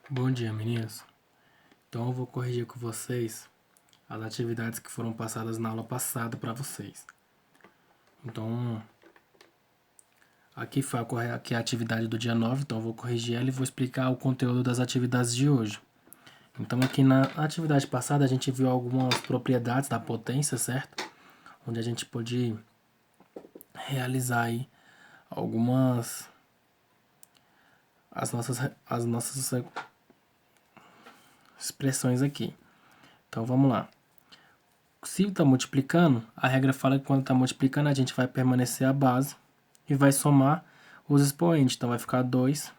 Bom dia, meninos. Então eu vou corrigir com vocês as atividades que foram passadas na aula passada para vocês. Então, aqui é a atividade do dia 9, então eu vou corrigir ela e vou explicar o conteúdo das atividades de hoje. Então, aqui na atividade passada a gente viu algumas propriedades da potência, certo? Onde a gente pôde realizar aí algumas as nossas expressões aqui. Então, vamos lá. Se está multiplicando, a regra fala que quando está multiplicando, a gente vai permanecer a base e vai somar os expoentes. Então, vai ficar 2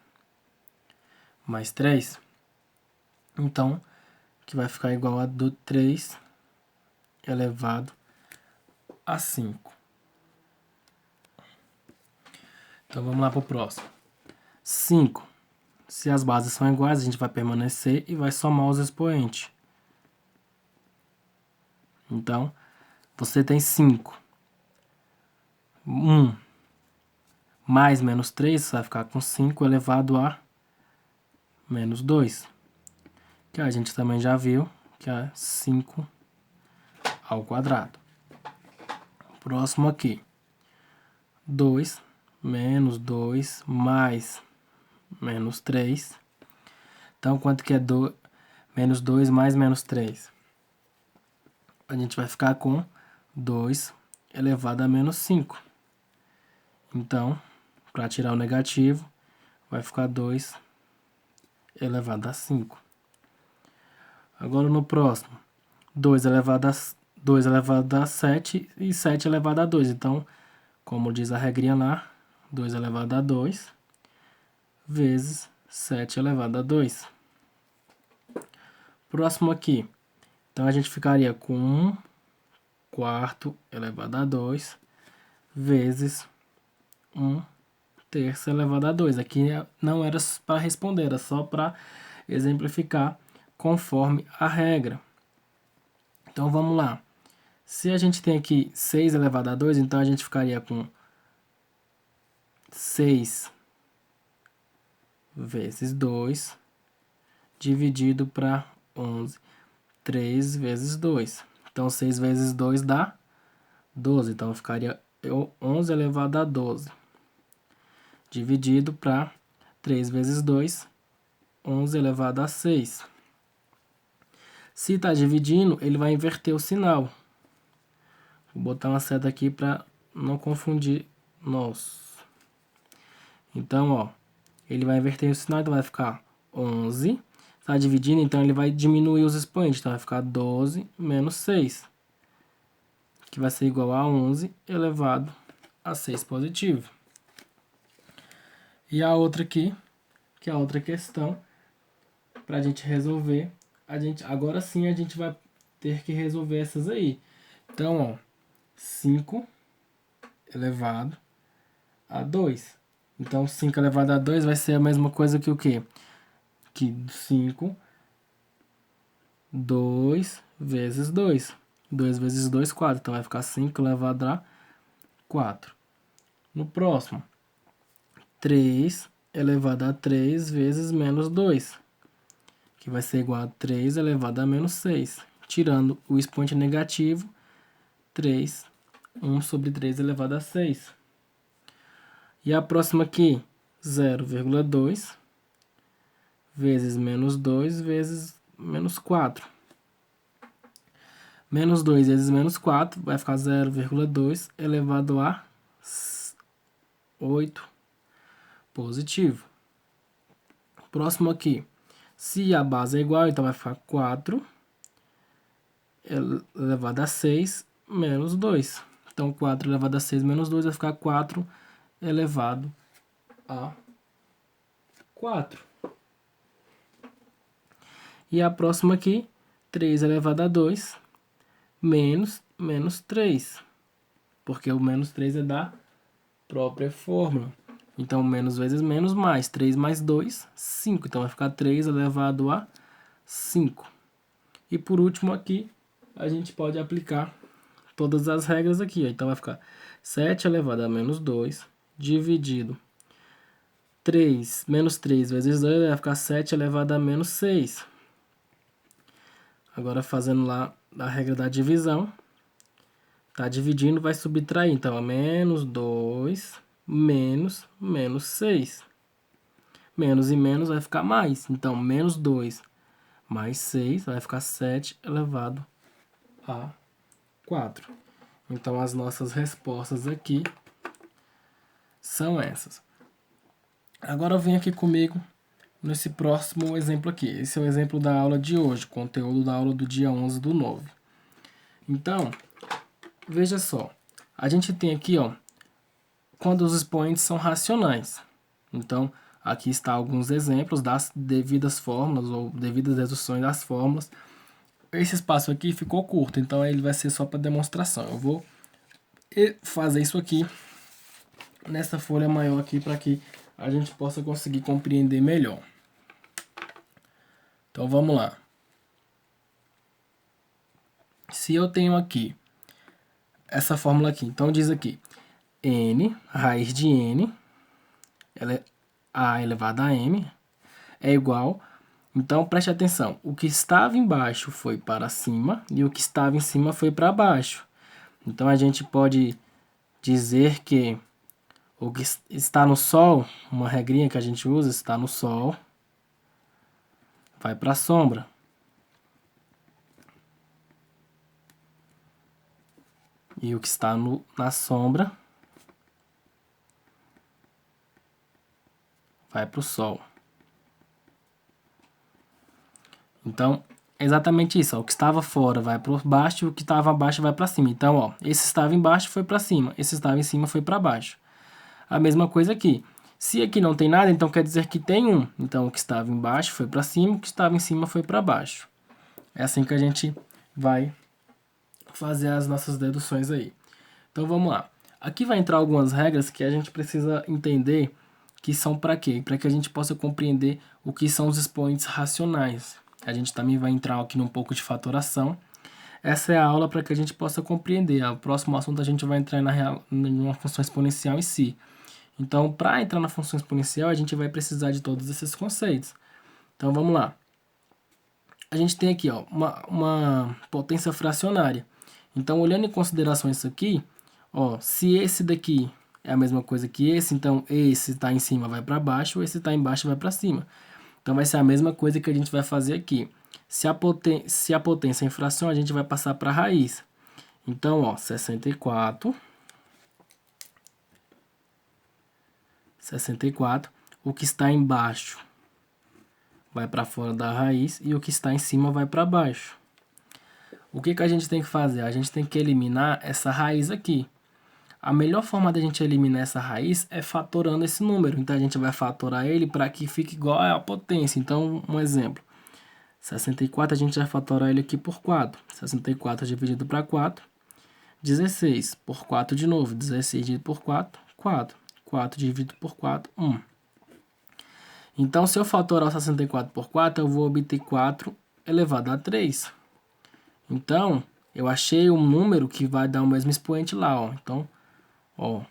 mais 3. Então, que vai ficar igual a do 3 elevado a 5. Então, vamos lá para o próximo. 5. Se as bases são iguais, a gente vai permanecer e vai somar os expoentes. Então, você tem 5. 1 mais menos 3, você vai ficar com 5 elevado a menos 2. Que a gente também já viu, que é 5 ao quadrado. Próximo aqui. 2 menos 2 mais menos 3. Então, quanto que é menos 2 mais menos 3? A gente vai ficar com 2 elevado a menos 5. Então, para tirar o negativo, vai ficar 2 elevado a 5. Agora no próximo, 2 elevado a 7 e 7 elevado a 2. Então, como diz a regrinha lá, 2 elevado a 2 vezes 7 elevado a 2. Próximo aqui. Então, a gente ficaria com 1 quarto elevado a 2 vezes 1 terço elevado a 2. Aqui não era para responder, era só para exemplificar conforme a regra. Então, vamos lá. Se a gente tem aqui 6 elevado a 2, então a gente ficaria com 6 vezes 2 dividido para 11. 3 vezes 2. Então, 6 vezes 2 dá 12. Então, ficaria 11 elevado a 12. Dividido para 3 vezes 2, 11 elevado a 6. Se está dividindo, ele vai inverter o sinal. Vou botar uma seta aqui para não confundir nós. Então, ó, ele vai inverter o sinal, então vai ficar 11. Está dividindo, então ele vai diminuir os expoentes. Então vai ficar 12 menos 6, que vai ser igual a 11 elevado a 6 positivo. E a outra aqui, que é a outra questão, para a gente resolver, agora sim a gente vai ter que resolver essas aí. Então, ó, 5 elevado a 2. Então, 5 elevado a 2 vai ser a mesma coisa que o quê? Que 5, 2 vezes 2. 2 vezes 2, 4. Então, vai ficar 5 elevado a 4. No próximo, 3 elevado a 3 vezes menos 2, que vai ser igual a 3 elevado a menos 6. Tirando o expoente negativo, 3, 1 sobre 3 elevado a 6. E a próxima aqui, 0,2 vezes menos 2 vezes menos 4. Menos 2 vezes menos 4 vai ficar 0,2 elevado a 8 positivo. Próximo aqui. Se a base é igual, então vai ficar 4 elevado a 6 menos 2. Então, 4 elevado a 6 menos 2 vai ficar 4 elevado a 4. E a próxima aqui, 3 elevado a 2 menos 3. Porque o menos 3 é da própria fórmula. Então, menos vezes menos mais. 3 mais 2, 5. Então, vai ficar 3 elevado a 5. E por último aqui, a gente pode aplicar todas as regras aqui. Então, vai ficar 7 elevado a menos 2 dividido 3, menos 3 vezes 2 vai ficar 7 elevado a menos 6. Agora fazendo lá a regra da divisão, tá dividindo, vai subtrair, então, menos 2, menos 6. Menos e menos vai ficar mais, então, menos 2 mais 6 vai ficar 7 elevado a 4. Então, as nossas respostas aqui são essas. Agora vem aqui comigo nesse próximo exemplo aqui. Esse é o exemplo da aula de hoje, conteúdo da aula do dia 11/9. Então, veja só. A gente tem aqui, ó, quando os expoentes são racionais. Então, aqui está alguns exemplos das devidas fórmulas ou devidas deduções das fórmulas. Esse espaço aqui ficou curto, então ele vai ser só para demonstração. Eu vou fazer isso aqui nessa folha maior aqui para que a gente possa conseguir compreender melhor. Então vamos lá. Se eu tenho aqui essa fórmula aqui, então diz aqui n, raiz de n, ela é a elevado a m, é igual. Então preste atenção, o que estava embaixo foi para cima e o que estava em cima foi para baixo. Então a gente pode dizer que o que está no sol, uma regrinha que a gente usa, está no sol, vai para a sombra. E o que está na sombra vai para o sol. Então, é exatamente isso. Ó. O que estava fora vai para baixo e o que estava abaixo vai para cima. Então, ó, esse estava embaixo foi para cima, esse estava em cima foi para baixo. A mesma coisa aqui. Se aqui não tem nada, então quer dizer que tem 1. Então, o que estava embaixo foi para cima, o que estava em cima foi para baixo. É assim que a gente vai fazer as nossas deduções aí. Então, vamos lá. Aqui vai entrar algumas regras que a gente precisa entender que são para quê? Para que a gente possa compreender o que são os expoentes racionais. A gente também vai entrar aqui num pouco de fatoração. Essa é a aula para que a gente possa compreender. O próximo assunto a gente vai entrar numa função exponencial em si. Então, para entrar na função exponencial, a gente vai precisar de todos esses conceitos. Então, vamos lá. A gente tem aqui ó, uma potência fracionária. Então, olhando em consideração isso aqui, ó, se esse daqui é a mesma coisa que esse, então esse está em cima vai para baixo, esse está embaixo vai para cima. Então, vai ser a mesma coisa que a gente vai fazer aqui. Se a potência é em fração, a gente vai passar para a raiz. Então, ó, 64, o que está embaixo vai para fora da raiz e o que está em cima vai para baixo. O que a gente tem que fazer? A gente tem que eliminar essa raiz aqui. A melhor forma da gente eliminar essa raiz é fatorando esse número. Então, a gente vai fatorar ele para que fique igual à potência. Então, um exemplo. 64, a gente vai fatorar ele aqui por 4. 64 dividido para 4, 16. Por 4 de novo, 16 dividido por 4, 4. 4 dividido por 4, 1. Então, se eu fatorar o 64 por 4, eu vou obter 4 elevado a 3. Então, eu achei um número que vai dar o mesmo expoente lá, ó. Então, ó,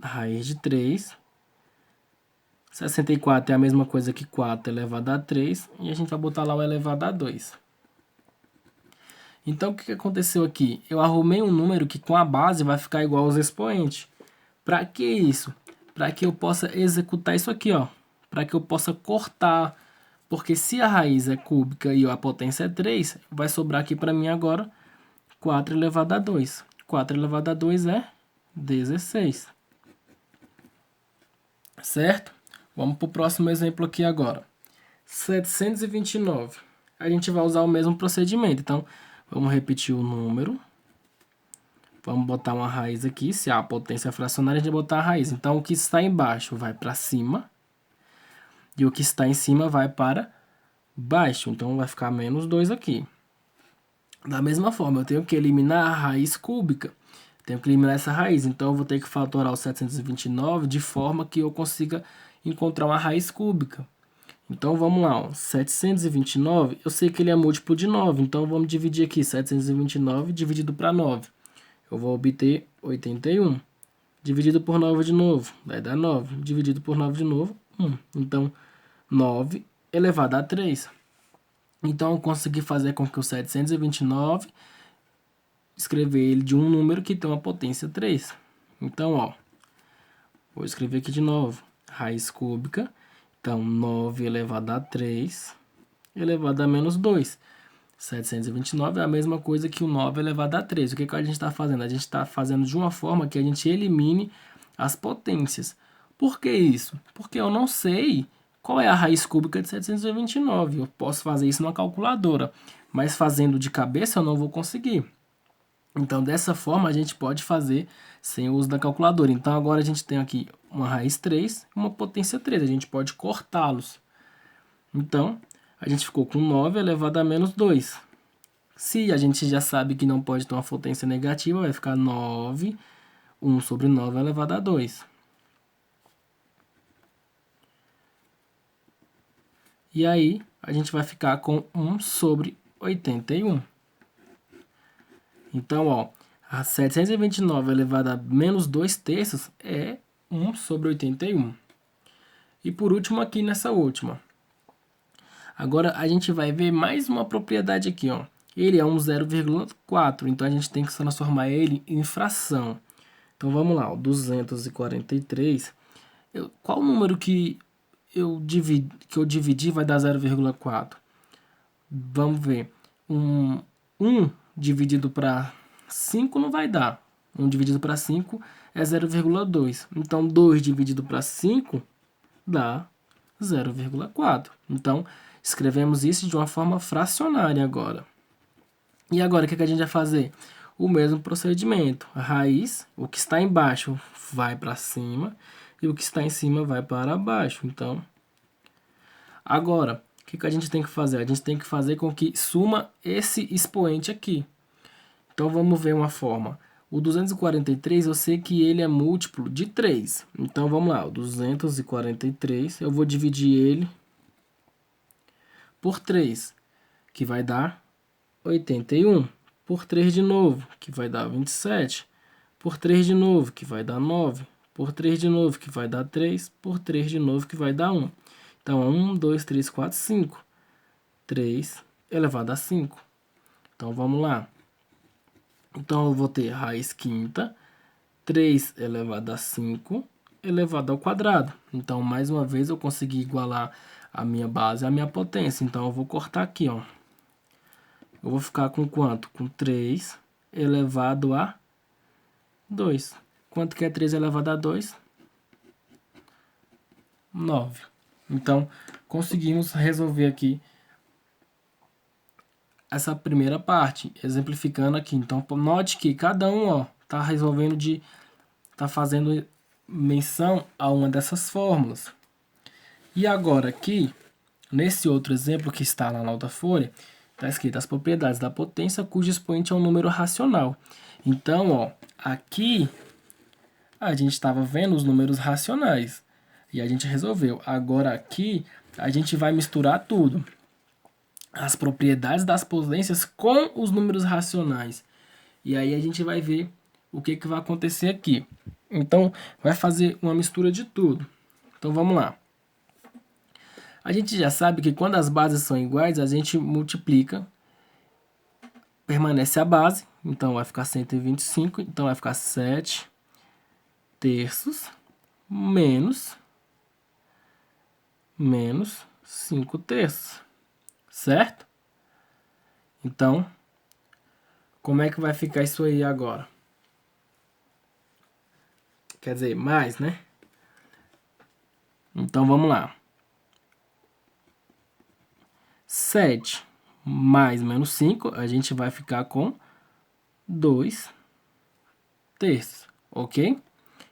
raiz de 3. 64 é a mesma coisa que 4 elevado a 3. E a gente vai botar lá o elevado a 2. Então, o que aconteceu aqui? Eu arrumei um número que com a base vai ficar igual aos expoentes. Para que isso? Para que eu possa executar isso aqui, ó. Para que eu possa cortar. Porque se a raiz é cúbica e a potência é 3, vai sobrar aqui para mim agora 4 elevado a 2. 4 elevado a 2 é 16. Certo? Vamos para o próximo exemplo aqui agora. 729. A gente vai usar o mesmo procedimento. Então, vamos repetir o número. Vamos botar uma raiz aqui. Se a potência é fracionária, a gente vai botar a raiz. Então, o que está embaixo vai para cima. E o que está em cima vai para baixo. Então, vai ficar menos 2 aqui. Da mesma forma, eu tenho que eliminar a raiz cúbica. Tenho que eliminar essa raiz. Então, eu vou ter que fatorar o 729 de forma que eu consiga encontrar uma raiz cúbica. Então, vamos lá. Ó. 729, eu sei que ele é múltiplo de 9. Então, vamos dividir aqui. 729 dividido para 9. Eu vou obter 81. dividido por 9 de novo, vai dar 9. Dividido por 9 de novo, 1. Então, 9 elevado a 3. Então, eu consegui fazer com que o 729, escrever ele de um número que tem uma potência 3. Então, ó, vou escrever aqui de novo. Raiz cúbica. Então, 9 elevado a 3 elevado a menos 2. 729 é a mesma coisa que o 9 elevado a 3. O que a gente está fazendo? A gente está fazendo de uma forma que a gente elimine as potências. Por que isso? Porque eu não sei qual é a raiz cúbica de 729. Eu posso fazer isso numa calculadora, mas fazendo de cabeça eu não vou conseguir. Então, dessa forma, a gente pode fazer sem o uso da calculadora. Então, agora a gente tem aqui uma raiz 3 e uma potência 3. A gente pode cortá-los. Então, a gente ficou com 9 elevado a menos 2. Se a gente já sabe que não pode ter uma potência negativa, vai ficar 9, 1 sobre 9 elevado a 2. E aí, a gente vai ficar com 1 sobre 81. Então, ó, a 729 elevado a menos 2 terços é 1 sobre 81. E por último aqui nessa última. Agora a gente vai ver mais uma propriedade aqui, ó. Ele é um 0,4, então a gente tem que transformar ele em fração. Então vamos lá, ó, 243. Qual número que eu dividi vai dar 0,4? Vamos ver. 1 dividido para 5 não vai dar. 1 dividido para 5 é 0,2. Então, 2 dividido para 5 dá 0,4. Então, escrevemos isso de uma forma fracionária agora. E agora, o que a gente vai fazer? O mesmo procedimento. A raiz, o que está embaixo vai para cima e o que está em cima vai para baixo. Então, agora, o que a gente tem que fazer? A gente tem que fazer com que suma esse expoente aqui. Então, vamos ver uma forma. O 243, eu sei que ele é múltiplo de 3. Então, vamos lá. O 243, eu vou dividir ele por 3, que vai dar 81. Por 3 de novo, que vai dar 27. Por 3 de novo, que vai dar 9. Por 3 de novo, que vai dar 3. Por 3 de novo, que vai dar 1. Então, 1, 2, 3, 4, 5. 3 elevado a 5. Então, vamos lá. Então, eu vou ter raiz quinta, 3 elevado a 5, elevado ao quadrado. Então, mais uma vez, eu consegui igualar a minha base à minha potência. Então, eu vou cortar aqui, ó. Eu vou ficar com quanto? Com 3 elevado a 2. Quanto que é 3 elevado a 2? 9. Então, conseguimos resolver aqui essa primeira parte, exemplificando aqui. Então, note que cada um, ó, tá resolvendo tá fazendo menção a uma dessas fórmulas. E agora aqui, nesse outro exemplo que está lá na outra folha, está escrito as propriedades da potência cujo expoente é um número racional. Então, ó, aqui a gente estava vendo os números racionais e a gente resolveu. Agora aqui a gente vai misturar tudo. As propriedades das potências com os números racionais. E aí a gente vai ver o que vai acontecer aqui. Então, vai fazer uma mistura de tudo. Então, vamos lá. A gente já sabe que quando as bases são iguais, a gente multiplica, permanece a base, então vai ficar 125, então vai ficar 7 terços menos 5 terços, certo? Então, como é que vai ficar isso aí agora? Quer dizer, mais, né? Então, vamos lá. 7 mais menos 5, a gente vai ficar com 2 terços, ok?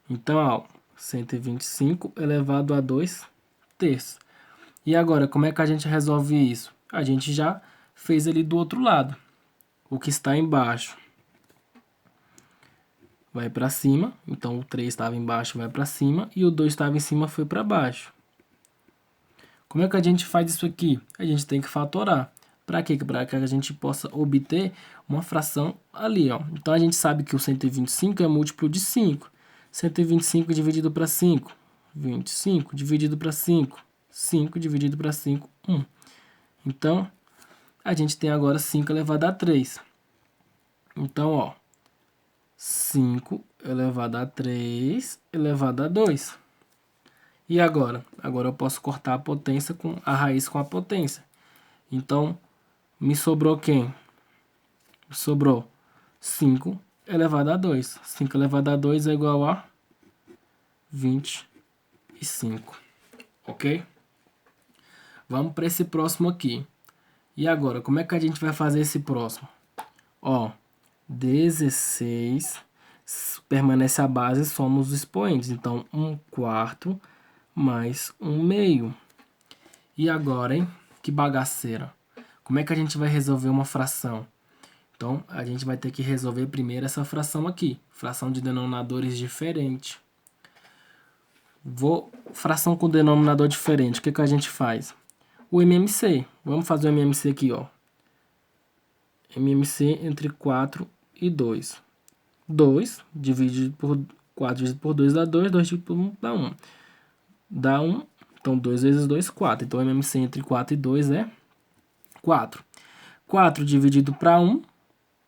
Então, ó, 125 elevado a 2 terços. E agora, como é que a gente resolve isso? A gente já fez ali do outro lado. O que está embaixo vai para cima. Então, o 3 estava embaixo, vai para cima. E o 2 estava em cima, foi para baixo. Como é que a gente faz isso aqui? A gente tem que fatorar. Para quê? Para que a gente possa obter uma fração ali, ó. Então, a gente sabe que o 125 é múltiplo de 5. 125 dividido para 5. 25 dividido para 5. 5 dividido para 5, 1. Então, a gente tem agora 5 elevado a 3. Então, ó, 5 elevado a 3 elevado a 2. E agora? Agora eu posso cortar a potência com a raiz com a potência. Então, me sobrou quem? Me sobrou 5 elevado a 2. 5 elevado a 2 é igual a 25. Ok? Vamos para esse próximo aqui. E agora, como é que a gente vai fazer esse próximo? Ó, 16 permanece a base, somos os expoentes. Então, 1/4 mais 1/2. E agora, hein? Que bagaceira. Como é que a gente vai resolver uma fração? Então, a gente vai ter que resolver primeiro essa fração aqui. Fração de denominadores diferentes. Fração com denominador diferente. O que a gente faz? O MMC. Vamos fazer o MMC aqui, ó. MMC entre 4 e 2. 2 dividido por 4 dividido por 2 dá 2. 2 dividido por 1 dá 1. Dá 1. Então, 2 vezes 2, 4. Então, MMC entre 4 e 2 é 4. 4 dividido para 1,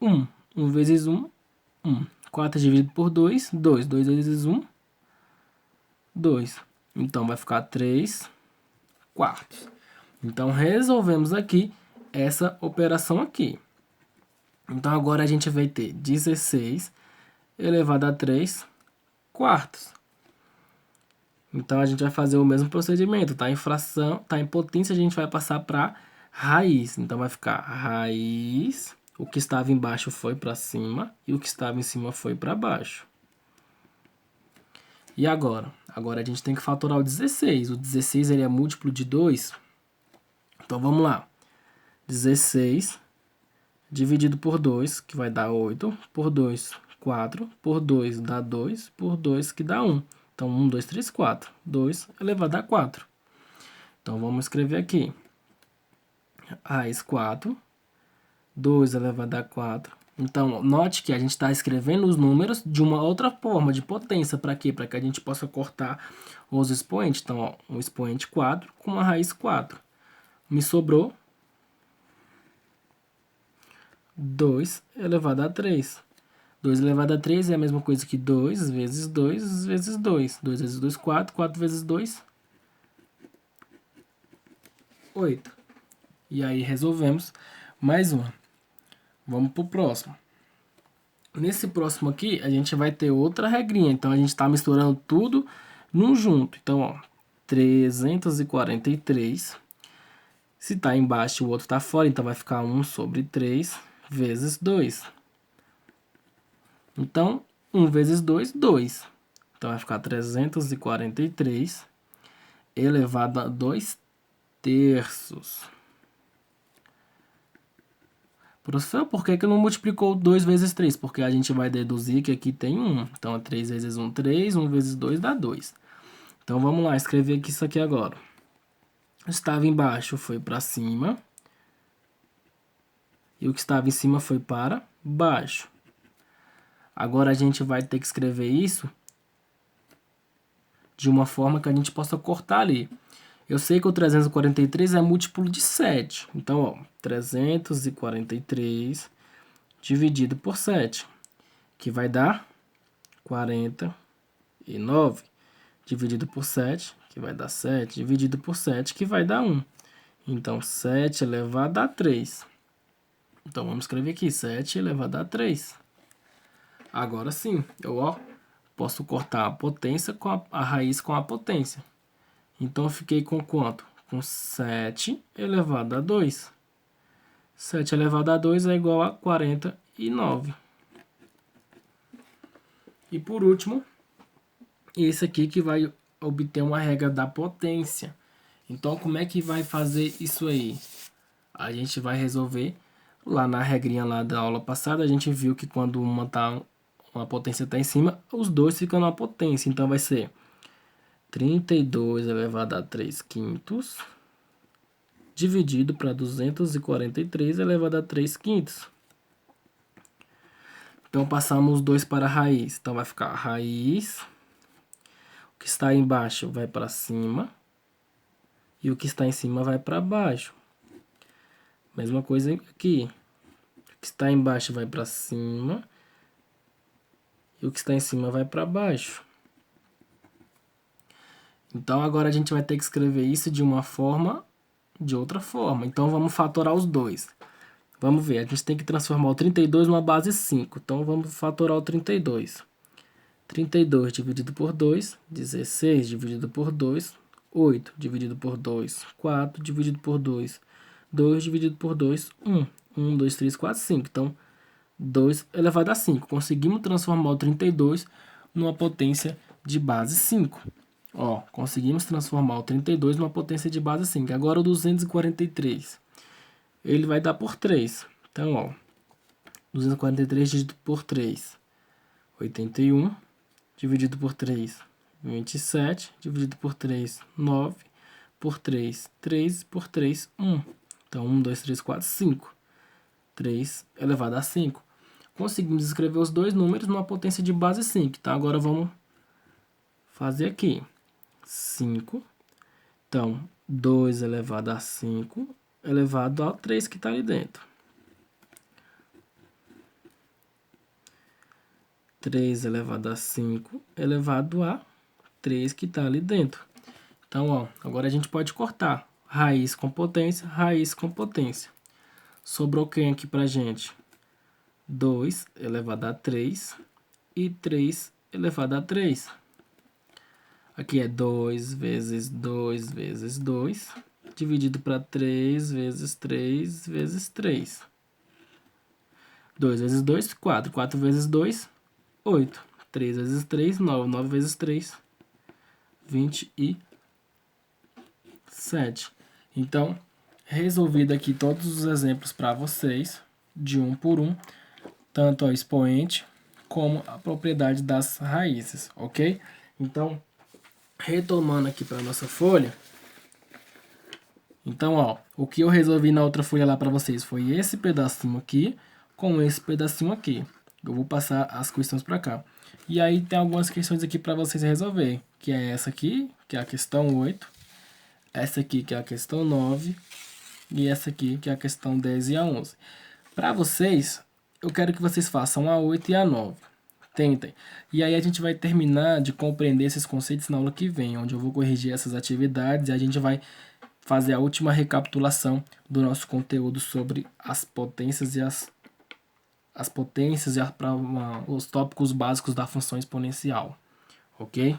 1. 1 vezes 1, 1. 4 dividido por 2, 2. 2 vezes 1, 2. Então, vai ficar 3/4. Então, resolvemos aqui essa operação aqui. Então, agora a gente vai ter 16 elevado a 3/4. Então, a gente vai fazer o mesmo procedimento. Tá em fração, tá em potência, a gente vai passar para raiz. Então, vai ficar raiz. O que estava embaixo foi para cima e o que estava em cima foi para baixo. E agora? Agora a gente tem que fatorar o 16. O 16 ele é múltiplo de 2. Então, vamos lá. 16 dividido por 2, que vai dar 8. Por 2, 4. Por 2 dá 2. Por 2 que dá 1. Então, 1, 2, 3, 4. 2 elevado a 4. Então, vamos escrever aqui. Raiz 4. 2 elevado a 4. Então, note que a gente está escrevendo os números de uma outra forma, de potência. Para quê? Para que a gente possa cortar os expoentes. Então, ó, um expoente 4 com uma raiz 4. Me sobrou 2 elevado a 3. 2 elevado a 3 é a mesma coisa que 2 vezes 2 vezes 2. 2 vezes 2, 4. 4 vezes 2, 8. E aí, resolvemos mais uma. Vamos para o próximo. Nesse próximo aqui, a gente vai ter outra regrinha. Então, a gente está misturando tudo num junto. Então, ó, 343. Se está embaixo, o outro está fora. Então, vai ficar 1 sobre 3 vezes 2. Então, 1 vezes 2, 2. Então, vai ficar 343 elevado a 2/3. Professor, por que não multiplicou 2 vezes 3? Porque a gente vai deduzir que aqui tem 1. Então, é 3 vezes 1, 3. 1 vezes 2 dá 2. Então, vamos lá, escrever aqui isso aqui agora. Estava embaixo foi para cima. E o que estava em cima foi para baixo. Agora, a gente vai ter que escrever isso de uma forma que a gente possa cortar ali. Eu sei que o 343 é múltiplo de 7. Então, ó, 343 dividido por 7, que vai dar 49. Dividido por 7, que vai dar 7. Dividido por 7, que vai dar 1. Então, 7 elevado a 3. Então, vamos escrever aqui, 7 elevado a 3. Agora sim, eu posso cortar a potência com a raiz com a potência. Então, eu fiquei com quanto? Com 7 elevado a 2. 7 elevado a 2 é igual a 49. E por último, esse aqui que vai obter uma regra da potência. Então, como é que vai fazer isso aí? A gente vai resolver lá na regrinha lá da aula passada. A gente viu que quando uma potência está em cima, os dois ficam na potência. Então, vai ser 32 elevado a 3/5 dividido para 243 elevado a 3/5. Então, passamos os dois para a raiz. Então, vai ficar raiz O que está embaixo vai para cima e o que está em cima vai para baixo. Mesma coisa aqui. O que está embaixo vai para cima e o que está em cima vai para baixo. Então agora a gente vai ter que escrever isso de uma forma, de outra forma. Então vamos fatorar os dois. Vamos ver, a gente tem que transformar o 32 numa base 5. Então vamos fatorar o 32. 32 dividido por 2, 16 dividido por 2, 8 dividido por 2, 4 dividido por 2, 2 dividido por 2, 1. 1, 2, 3, 4, 5. Então, 2 elevado a 5. Conseguimos transformar o 32 numa potência de base 5. Ó, conseguimos transformar o 32 numa potência de base 5. Agora o 243. Ele vai dar por 3. Então, ó, 243 dividido por 3, 81. Dividido por 3, 27. Dividido por 3, 9. Por 3, 3. Por 3, 1. Então, 1, 2, 3, 4, 5. 3 elevado a 5. Conseguimos escrever os dois números numa potência de base 5. Então, agora vamos fazer aqui. 5. Então, 2 elevado a 5 elevado a 3 que está ali dentro. 3 elevado a 5 elevado a 3 que está ali dentro. Então, ó, agora a gente pode cortar. Raiz com potência, raiz com potência. Sobrou quem aqui pra gente? 2 elevado a 3 e 3 elevado a 3. Aqui é 2 vezes 2 vezes 2, dividido para 3 vezes 3 vezes 3. 2 vezes 2, 4. 4 vezes 2, 8. 3 vezes 3, 9. 9 vezes 3, 27. Então, resolvido aqui todos os exemplos para vocês, de um por um, tanto a expoente como a propriedade das raízes, ok? Então, retomando aqui para nossa folha. Então, ó, o que eu resolvi na outra folha lá para vocês foi esse pedacinho aqui com esse pedacinho aqui. Eu vou passar as questões para cá. E aí tem algumas questões aqui para vocês resolverem, que é essa aqui, que é a questão 8, essa aqui que é a questão 9 e essa aqui que é a questão 10 e a 11. Para vocês, eu quero que vocês façam a 8 e a 9. Tentem. E aí a gente vai terminar de compreender esses conceitos na aula que vem, onde eu vou corrigir essas atividades e a gente vai fazer a última recapitulação do nosso conteúdo sobre as potências e os tópicos básicos da função exponencial, ok?